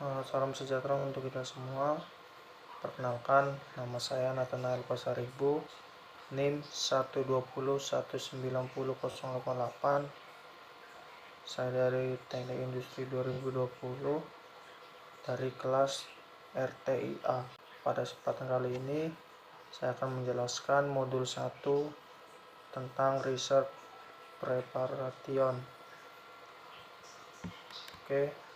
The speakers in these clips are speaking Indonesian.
Salam sejahtera untuk kita semua. Perkenalkan, nama saya Nathanael Pasaribu, NIM 120190088. Saya dari Teknik Industri 2020 dari kelas RTIA. Pada kesempatan kali ini saya akan menjelaskan modul 1 tentang Research Preparation. Oke.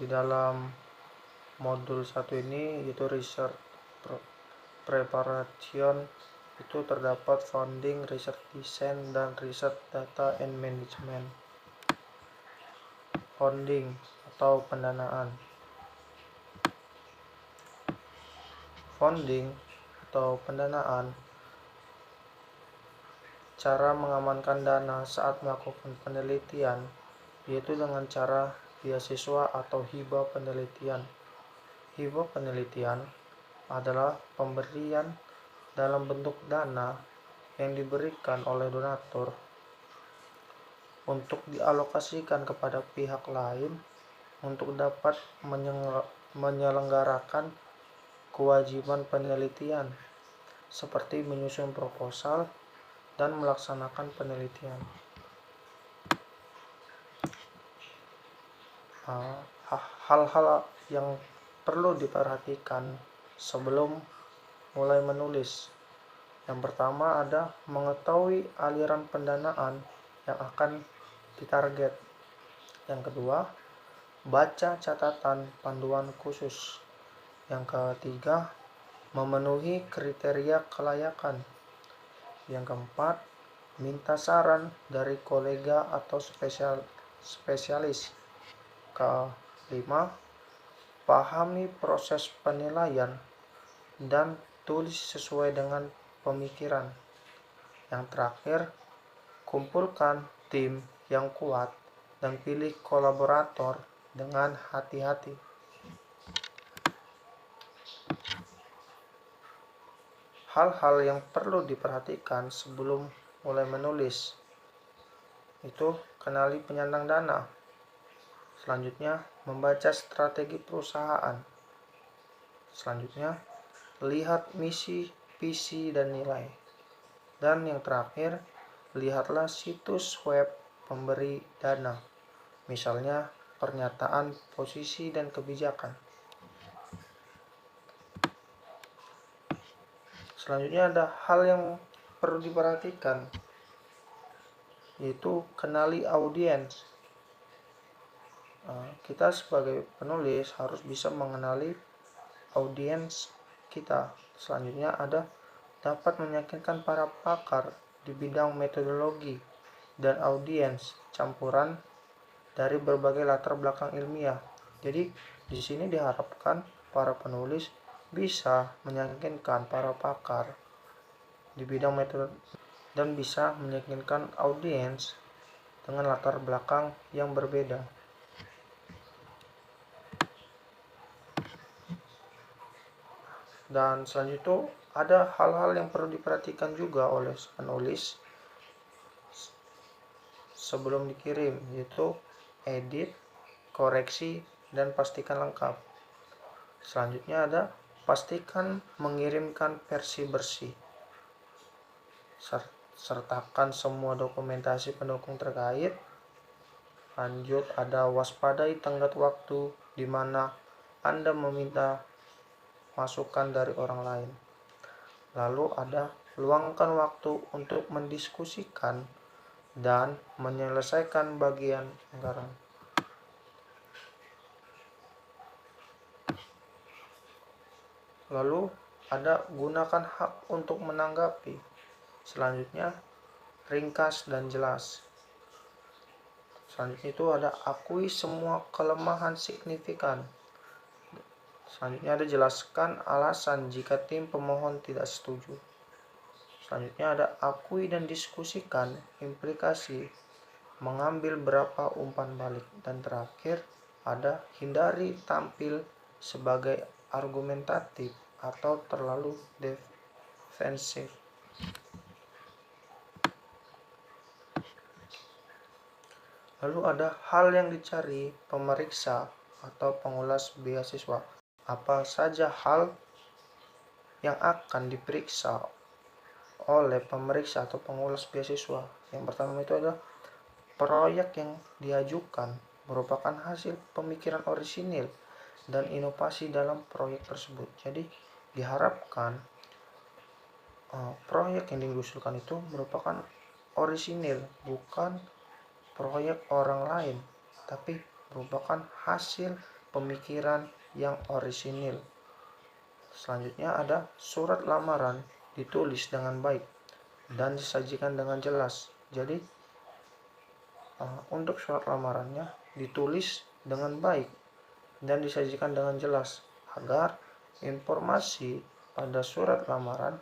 Di dalam modul 1 ini yaitu Research Preparation itu terdapat founding, research design, dan research data and management. Founding atau pendanaan. Founding atau pendanaan, cara mengamankan dana saat melakukan penelitian, yaitu dengan cara beasiswa atau hibah penelitian. Hibah penelitian adalah pemberian dalam bentuk dana yang diberikan oleh donatur untuk dialokasikan kepada pihak lain untuk dapat menyelenggarakan kewajiban penelitian seperti menyusun proposal dan melaksanakan penelitian. Hal-hal yang perlu diperhatikan sebelum mulai menulis. Yang pertama ada mengetahui aliran pendanaan yang akan ditarget. Yang kedua, baca catatan panduan khusus. Yang ketiga, memenuhi kriteria kelayakan. Yang keempat, minta saran dari kolega atau spesialis. Kelima, pahami proses penilaian dan tulis sesuai dengan pemikiran. Yang terakhir, kumpulkan tim yang kuat dan pilih kolaborator dengan hati-hati. Hal-hal yang perlu diperhatikan sebelum mulai menulis itu kenali penyandang dana. Selanjutnya, membaca strategi perusahaan. Selanjutnya, lihat misi, visi, dan nilai. Dan yang terakhir, lihatlah situs web pemberi dana. Misalnya, pernyataan posisi dan kebijakan. Selanjutnya ada hal yang perlu diperhatikan, yaitu kenali audiens. Kita sebagai penulis harus bisa mengenali audiens kita. Selanjutnya ada dapat meyakinkan para pakar di bidang metodologi dan audiens campuran dari berbagai latar belakang ilmiah. Jadi di sini diharapkan para penulis bisa meyakinkan para pakar di bidang metode dan bisa meyakinkan audiens dengan latar belakang yang berbeda. Dan selanjutnya itu ada hal-hal yang perlu diperhatikan juga oleh penulis sebelum dikirim, yaitu edit, koreksi, dan pastikan lengkap. Selanjutnya ada pastikan mengirimkan versi bersih. Sertakan semua dokumentasi pendukung terkait. Lanjut ada waspadai tenggat waktu di mana Anda meminta masukan dari orang lain. Lalu ada luangkan waktu untuk mendiskusikan dan menyelesaikan bagian anggaran. Lalu ada gunakan hak untuk menanggapi. Selanjutnya ringkas dan jelas. Selanjutnya itu ada akui semua kelemahan signifikan. Selanjutnya ada jelaskan alasan jika tim pemohon tidak setuju. Selanjutnya ada akui dan diskusikan implikasi mengambil berapa umpan balik. Dan terakhir ada hindari tampil sebagai argumentatif atau terlalu defensif. Lalu ada hal yang dicari pemeriksa atau pengulas beasiswa. Apa saja hal yang akan diperiksa oleh pemeriksa atau pengulas beasiswa? Yang pertama itu adalah proyek yang diajukan merupakan hasil pemikiran orisinil dan inovasi dalam proyek tersebut. Jadi diharapkan proyek yang diusulkan itu merupakan orisinil, bukan proyek orang lain, tapi merupakan hasil pemikiran yang orisinil. Selanjutnya ada surat lamaran ditulis dengan baik dan disajikan dengan jelas. Jadi untuk surat lamarannya ditulis dengan baik dan disajikan dengan jelas agar informasi pada surat lamaran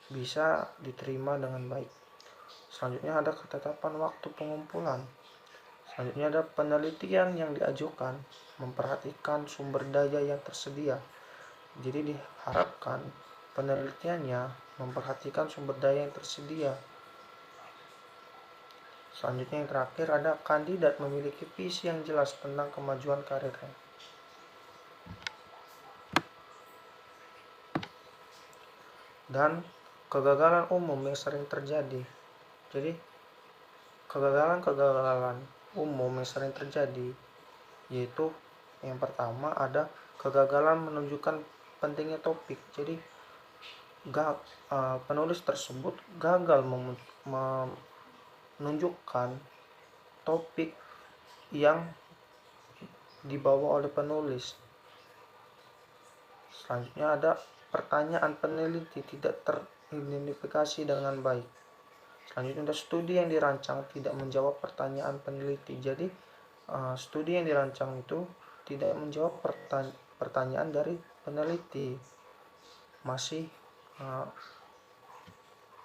bisa diterima dengan baik. Selanjutnya ada ketetapan waktu pengumpulan. Selanjutnya ada penelitian yang diajukan memperhatikan sumber daya yang tersedia. Jadi diharapkan penelitiannya memperhatikan sumber daya yang tersedia. Selanjutnya yang terakhir ada kandidat memiliki visi yang jelas tentang kemajuan karirnya. Dan kegagalan umum yang sering terjadi. Jadi kegagalan umum yang sering terjadi yaitu yang pertama ada kegagalan menunjukkan pentingnya topik. Jadi penulis tersebut gagal menunjukkan topik yang dibawa oleh penulis. Selanjutnya ada pertanyaan peneliti tidak teridentifikasi dengan baik. Selanjutnya ada studi yang dirancang tidak menjawab pertanyaan peneliti. Jadi studi yang dirancang itu tidak menjawab pertanyaan dari peneliti, masih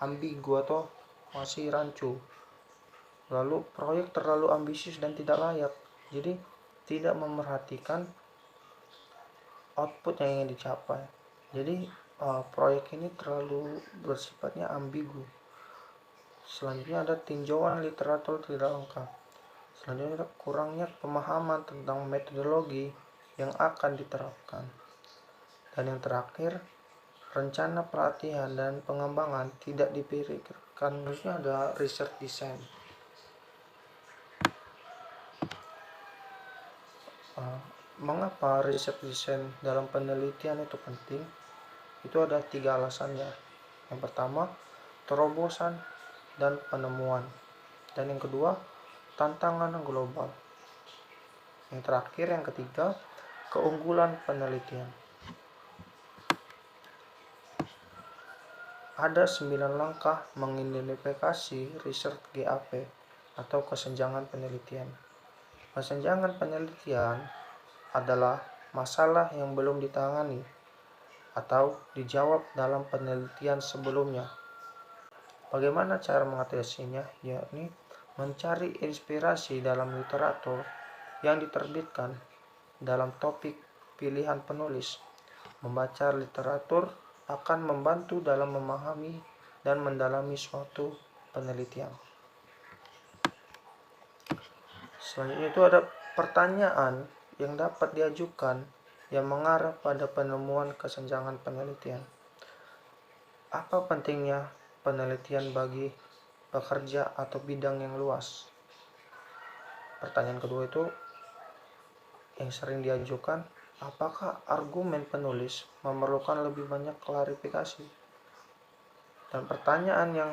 ambigu atau masih rancu. Lalu proyek terlalu ambisius dan tidak layak, jadi tidak memerhatikan output yang ingin dicapai. Jadi proyek ini terlalu bersifatnya ambigu. Selanjutnya ada tinjauan literatur tidak lengkap. Selanjutnya ada kurangnya pemahaman tentang metodologi yang akan diterapkan. Dan yang terakhir, rencana pelatihan dan pengembangan tidak dipikirkan. Harusnya ada research design. Mengapa research design dalam penelitian itu penting? Itu ada 3 alasannya. Yang pertama, terobosan dan penemuan. Dan yang kedua, tantangan global. Yang terakhir, yang ketiga, keunggulan penelitian. Ada 9 langkah mengidentifikasi research GAP atau kesenjangan penelitian. Kesenjangan penelitian adalah masalah yang belum ditangani atau dijawab dalam penelitian sebelumnya. Bagaimana cara mengatasinya? Yakni mencari inspirasi dalam literatur yang diterbitkan dalam topik pilihan penulis. Membaca literatur akan membantu dalam memahami dan mendalami suatu penelitian. Selanjutnya itu ada pertanyaan yang dapat diajukan yang mengarah pada penemuan kesenjangan penelitian. Apa pentingnya penelitian bagi pekerja atau bidang yang luas? Pertanyaan kedua itu yang sering diajukan, apakah argumen penulis memerlukan lebih banyak klarifikasi? Dan pertanyaan yang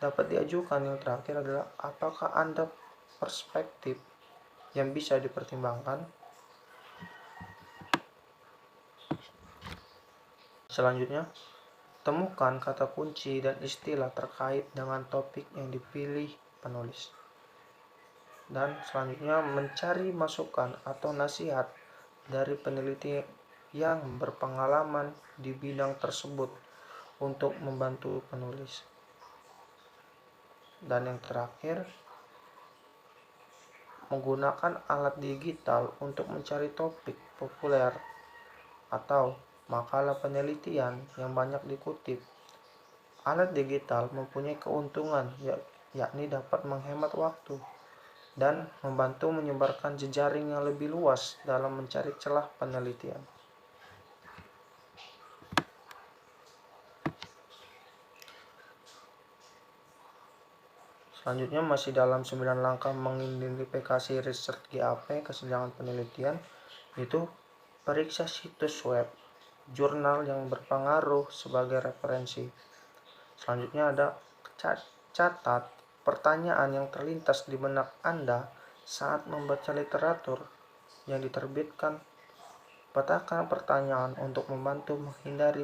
dapat diajukan yang terakhir adalah, apakah Anda perspektif yang bisa dipertimbangkan? Selanjutnya, temukan kata kunci dan istilah terkait dengan topik yang dipilih penulis. Dan selanjutnya, mencari masukan atau nasihat dari peneliti yang berpengalaman di bidang tersebut untuk membantu penulis. Dan yang terakhir, menggunakan alat digital untuk mencari topik populer atau makalah penelitian yang banyak dikutip. Alat digital mempunyai keuntungan yakni dapat menghemat waktu dan membantu menyebarkan jejaring yang lebih luas dalam mencari celah penelitian. Selanjutnya masih dalam 9 langkah mengidentifikasi research GAP, kesenjangan penelitian, itu periksa situs web, jurnal yang berpengaruh sebagai referensi. Selanjutnya ada catat pertanyaan yang terlintas di benak Anda saat membaca literatur yang diterbitkan. Petakan pertanyaan untuk membantu menghindari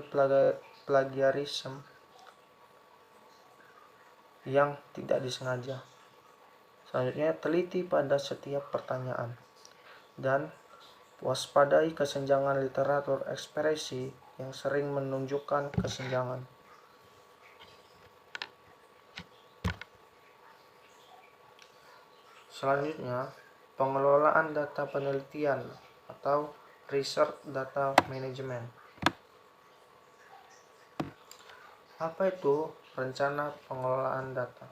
plagiarisme yang tidak disengaja. Selanjutnya, teliti pada setiap pertanyaan dan waspadai kesenjangan literatur ekspresi yang sering menunjukkan kesenjangan. Selanjutnya, pengelolaan data penelitian atau research data management. Apa itu rencana pengelolaan data?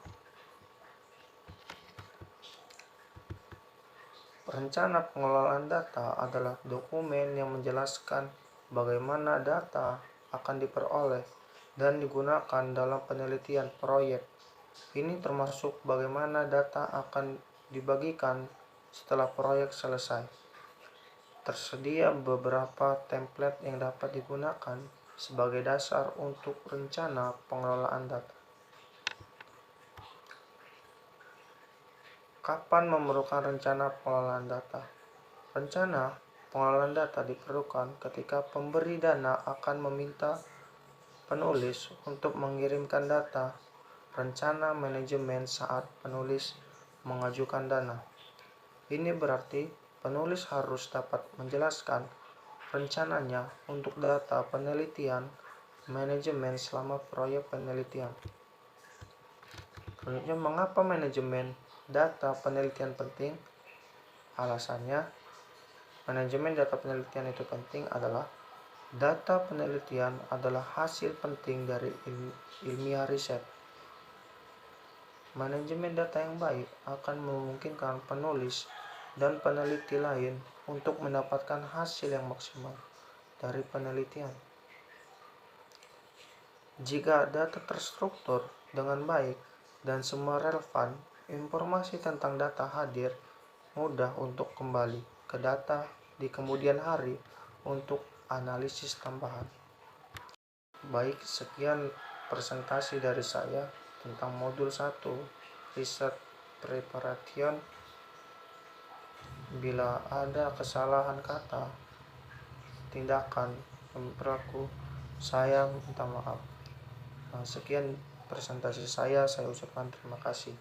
Rencana pengelolaan data adalah dokumen yang menjelaskan bagaimana data akan diperoleh dan digunakan dalam penelitian proyek. Ini termasuk bagaimana data akan dibagikan setelah proyek selesai. Tersedia beberapa template yang dapat digunakan sebagai dasar untuk rencana pengelolaan data. Kapan memerlukan rencana pengelolaan data? Rencana pengelolaan data diperlukan ketika pemberi dana akan meminta penulis untuk mengirimkan data. Rencana manajemen saat penulis mengajukan dana. Ini berarti penulis harus dapat menjelaskan rencananya untuk data penelitian manajemen selama proyek penelitian. Selanjutnya, mengapa manajemen data penelitian penting? Alasannya, manajemen data penelitian itu penting adalah data penelitian adalah hasil penting dari ilmiah riset. Manajemen data yang baik akan memungkinkan penulis dan peneliti lain untuk mendapatkan hasil yang maksimal dari penelitian. Jika data terstruktur dengan baik dan semua relevan, informasi tentang data hadir mudah untuk kembali ke data di kemudian hari untuk analisis tambahan. Baik, sekian presentasi dari saya tentang modul 1 Research Preparation. Bila ada kesalahan kata, tindakan, dan perilaku, saya minta maaf. Sekian presentasi saya ucapkan terima kasih.